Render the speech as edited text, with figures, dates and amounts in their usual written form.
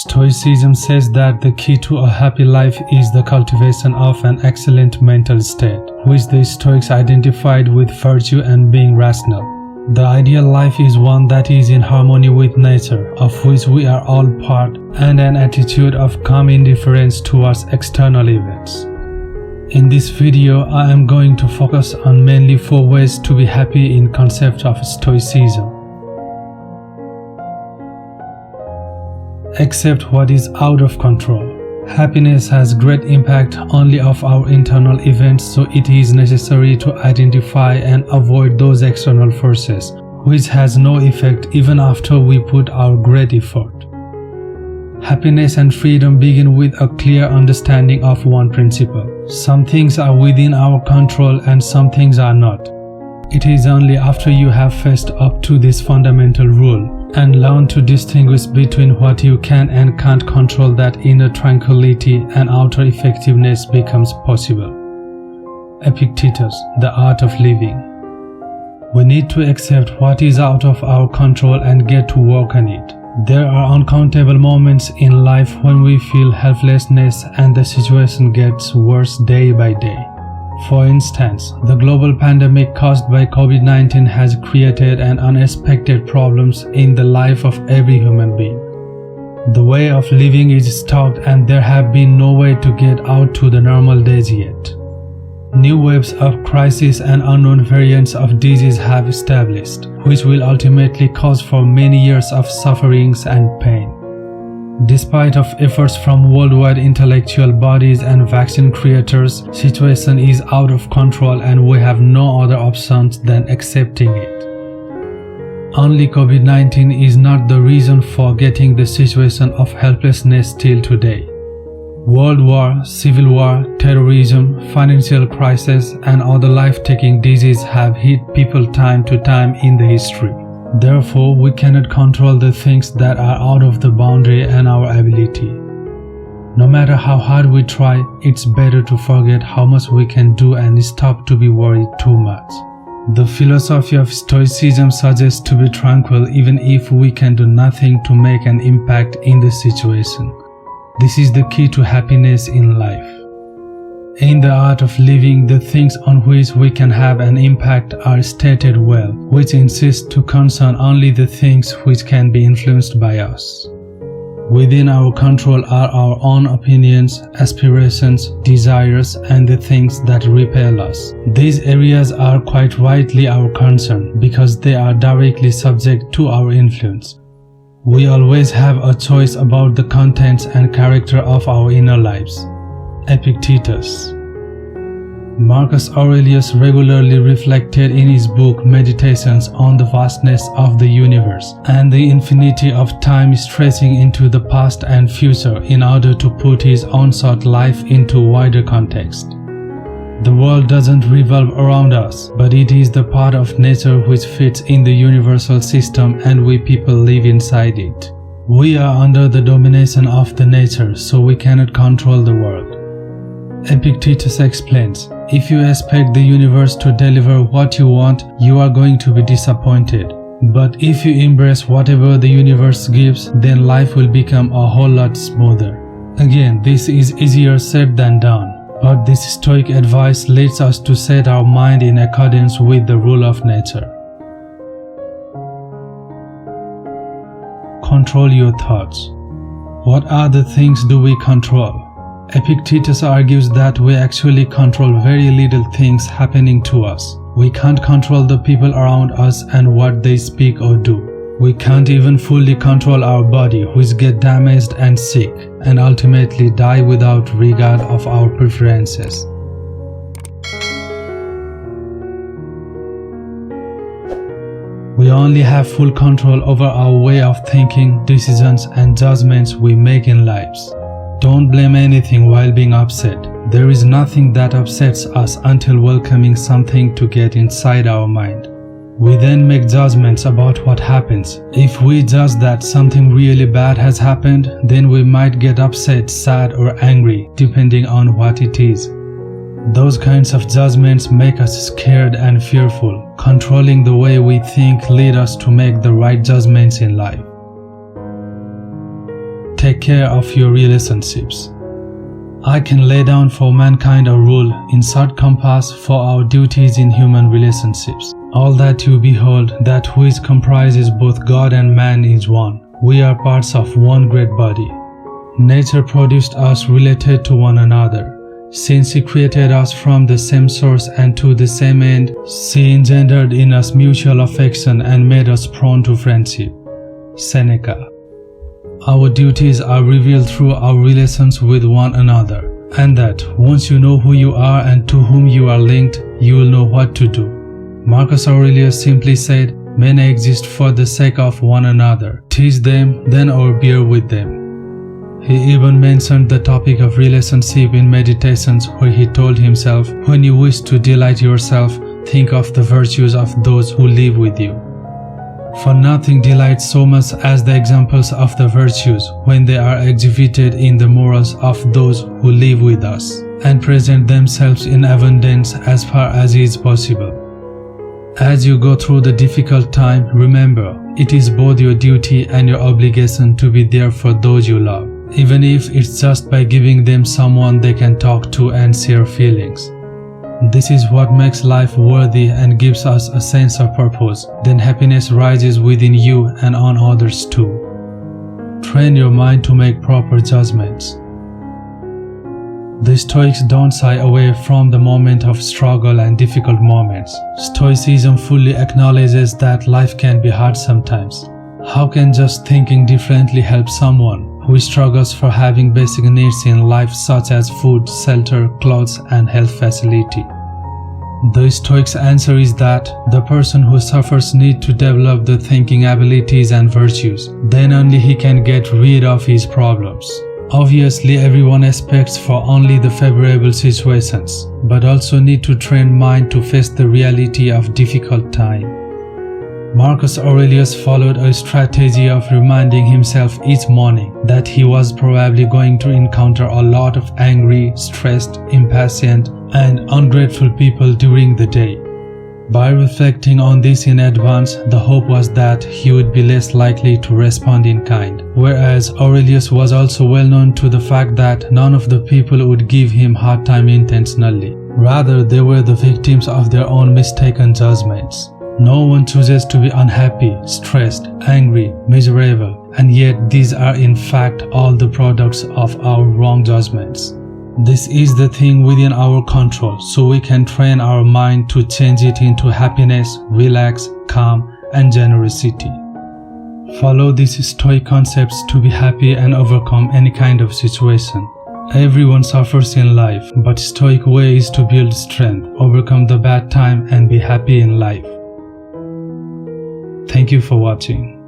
Stoicism says that the key to a happy life is the cultivation of an excellent mental state, which the Stoics identified with virtue and being rational. The ideal life is one that is in harmony with nature, of which we are all part, and an attitude of calm indifference towards external events. In this video, I am going to focus on mainly 4 ways to be happy in concept of Stoicism. Accept what is out of control. Happiness has great impact only of our internal events, so it is necessary to identify and avoid those external forces, which has no effect even after we put our great effort. Happiness and freedom begin with a clear understanding of one principle. Some things are within our control and some things are not. It is only after you have faced up to this fundamental rule and learn to distinguish between what you can and can't control that inner tranquility and outer effectiveness becomes possible. Epictetus, The Art of Living. We need to accept what is out of our control and get to work on it. There are uncountable moments in life when we feel helplessness and the situation gets worse day by day. For instance, the global pandemic caused by COVID-19 has created an unexpected problems in the life of every human being. The way of living is stopped and there have been no way to get out to the normal days yet. New waves of crisis and unknown variants of disease have established, which will ultimately cause for many years of sufferings and pain. Despite of efforts from worldwide intellectual bodies and vaccine creators, situation is out of control and we have no other options than accepting it. Only COVID-19 is not the reason for getting the situation of helplessness till today. World war, civil war, terrorism, financial crisis, and other life-taking diseases have hit people time to time in the history. Therefore, we cannot control the things that are out of the boundary and our ability. No matter how hard we try, it's better to forget how much we can do and stop to be worried too much. The philosophy of Stoicism suggests to be tranquil even if we can do nothing to make an impact in the situation. This is the key to happiness in life. In The Art of Living, the things on which we can have an impact are stated well, which insists to concern only the things which can be influenced by us. Within our control are our own opinions, aspirations, desires, and the things that repel us. These areas are quite rightly our concern because they are directly subject to our influence. We always have a choice about the contents and character of our inner lives. Epictetus. Marcus Aurelius regularly reflected in his book Meditations on the vastness of the universe and the infinity of time stretching into the past and future in order to put his own short life into wider context. The world doesn't revolve around us, but it is the part of nature which fits in the universal system and we people live inside it. We are under the domination of the nature, so we cannot control the world. Epictetus explains, if you expect the universe to deliver what you want, you are going to be disappointed. But if you embrace whatever the universe gives, then life will become a whole lot smoother. Again, this is easier said than done, but this Stoic advice leads us to set our mind in accordance with the rule of nature. Control your thoughts. What are the things do we control? Epictetus argues that we actually control very little things happening to us. We can't control the people around us and what they speak or do. We can't even fully control our body, which gets damaged and sick, and ultimately die without regard of our preferences. We only have full control over our way of thinking, decisions, and judgments we make in lives. Don't blame anything while being upset. There is nothing that upsets us until welcoming something to get inside our mind. We then make judgments about what happens. If we judge that something really bad has happened, then we might get upset, sad, or angry, depending on what it is. Those kinds of judgments make us scared and fearful. Controlling the way we think leads us to make the right judgments in life. take care of your relationships. I can lay down for mankind a rule in short compass for our duties in human relationships. All that you behold, that which comprises both God and man is one. We are parts of one great body. Nature produced us related to one another. Since He created us from the same source and to the same end, she engendered in us mutual affection and made us prone to friendship. Seneca. Our duties are revealed through our relations with one another, and that once you know who you are and to whom you are linked, you will know what to do. Marcus Aurelius simply said, "Men exist for the sake of one another. Teach them, then or bear with them." He even mentioned the topic of relationship in Meditations, where he told himself, "When you wish to delight yourself, think of the virtues of those who live with you." For nothing delights so much as the examples of the virtues when they are exhibited in the morals of those who live with us and present themselves in abundance as far as is possible. As you go through the difficult time, remember, it is both your duty and your obligation to be there for those you love, even if it's just by giving them someone they can talk to and share feelings. This is what makes life worthy and gives us a sense of purpose. Then happiness rises within you and on others too. Train your mind to make proper judgments. The Stoics don't shy away from the moment of struggle and difficult moments. Stoicism fully acknowledges that life can be hard sometimes. How can just thinking differently help someone who struggles for having basic needs in life such as food, shelter, clothes, and health facility? The Stoics' answer is that the person who suffers needs to develop the thinking abilities and virtues. Then only he can get rid of his problems. Obviously, everyone expects for only the favorable situations, but also need to train mind to face the reality of difficult time. Marcus Aurelius followed a strategy of reminding himself each morning that he was probably going to encounter a lot of angry, stressed, impatient, and ungrateful people during the day. By reflecting on this in advance, the hope was that he would be less likely to respond in kind. Whereas Aurelius was also well known to the fact that none of the people would give him hard time intentionally. Rather, they were the victims of their own mistaken judgments. No one chooses to be unhappy, stressed, angry, miserable, and yet these are in fact all the products of our wrong judgments. This is the thing within our control, so we can train our mind to change it into happiness, relax, calm, and generosity. Follow these Stoic concepts to be happy and overcome any kind of situation. Everyone suffers in life, but Stoic way is to build strength, overcome the bad time, and be happy in life. Thank you for watching.